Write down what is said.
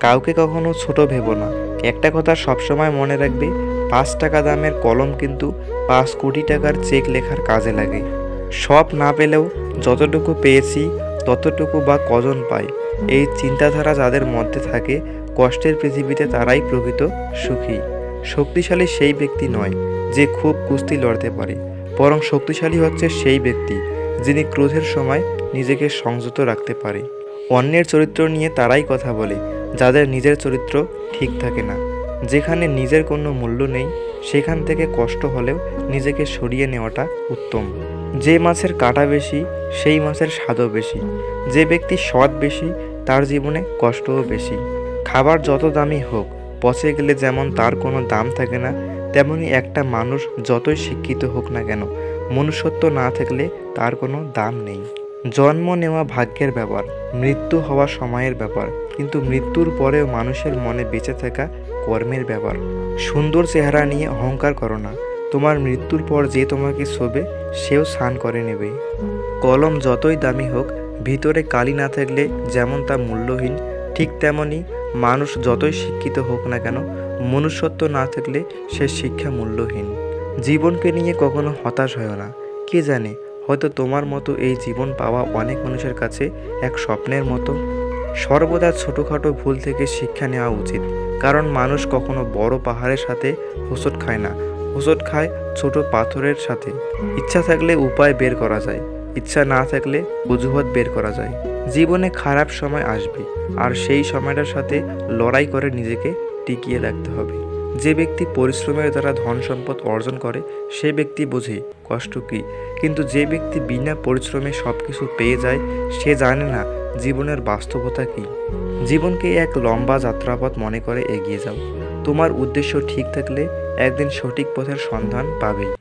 কাউকে কখনো ছোট ভেবো না। একটা কথা সবসময় মনে রাখবে, 5 টাকা দামের কলম কিন্তু 5 কোটি টাকার চেক লেখার কাজে লাগে। সব না পেলেও যতটুকু পেয়েছি ততটুকু বা কজন পায়, এই চিন্তাধারা যাদের মধ্যে থাকে, কষ্টের পৃথিবীতে তারাই প্রকৃত সুখী। শক্তিশালী সেই ব্যক্তি নয় যে খুব কুস্তি লড়তে পারে, বরং শক্তিশালী হচ্ছে সেই ব্যক্তি যিনি ক্রোধের সময় নিজেকে সংযত রাখতে পারে। অন্যের চরিত্র নিয়ে তারাই কথা বলে যাদের নিজের চরিত্র ঠিক থাকে না। যেখানে নিজের কোনো মূল্য নেই, সেখান থেকে কষ্ট হলেও নিজেকে সরিয়ে নেওয়াটা উত্তম। যে মাছের কাঁটা বেশি, সেই মাছের স্বাদও বেশি। যে ব্যক্তি সৎ বেশি, তার জীবনে কষ্টও বেশি। খাবার যত দামি হোক, পচে গেলে যেমন তার কোনো দাম থাকে না, তেমনি একটা মানুষ যতই শিক্ষিত হোক না কেন, মনুষ্যত্ব না থাকলে তার কোনো দাম নেই। জন্ম নেওয়া ভাগ্যের ব্যাপার, মৃত্যু হওয়া সময়ের ব্যাপার, কিন্তু মৃত্যুর পরেও মানুষের মনে বেঁচে থাকা কর্মের ব্যাপার। সুন্দর চেহারা নিয়ে অহংকার করো না, তোমার মৃত্যুর পর যে তোমাকে ছোবে সেও স্নান করে নেবে। কলম যতই দামি হোক, ভিতরে কালি না থাকলে যেমন তা মূল্যহীন, ঠিক তেমনি মানুষ যতই শিক্ষিত হোক না কেন, মনুষ্যত্ব না থাকলে সে শিক্ষা মূল্যহীন। জীবনকে নিয়ে কখনো হতাশ হয় না। কে জানে, হয়তো তোমার মতো এই জীবন পাওয়া অনেক মানুষের কাছে এক স্বপ্নের মতো। সর্বদা ছোটোখাটো ভুল থেকে শিক্ষা নেওয়া উচিত, কারণ মানুষ কখনো বড় পাহাড়ের সাথে হোঁচট খায় না, হোঁচট খায় ছোট পাথরের সাথে। ইচ্ছা থাকলে উপায় বের করা যায়, ইচ্ছা না থাকলে অজুহাত বের করা যায়। জীবনে খারাপ সময় আসবে, আর সেই সময়টার সাথে লড়াই করে নিজেকে টিকিয়ে রাখতে হবে। যে ব্যক্তি পরিশ্রমের দ্বারা ধন সম্পদ অর্জন করে, সে ব্যক্তি বোঝে কষ্ট কী। কিন্তু যে ব্যক্তি বিনা পরিশ্রমে সব কিছু পেয়ে যায়, সে জানে না জীবনের বাস্তবতা কী। জীবনকে এক লম্বা যাত্রাপথ মনে করে এগিয়ে যাও। তোমার উদ্দেশ্য ঠিক থাকলে একদিন সঠিক পথের সন্ধান পাবেই।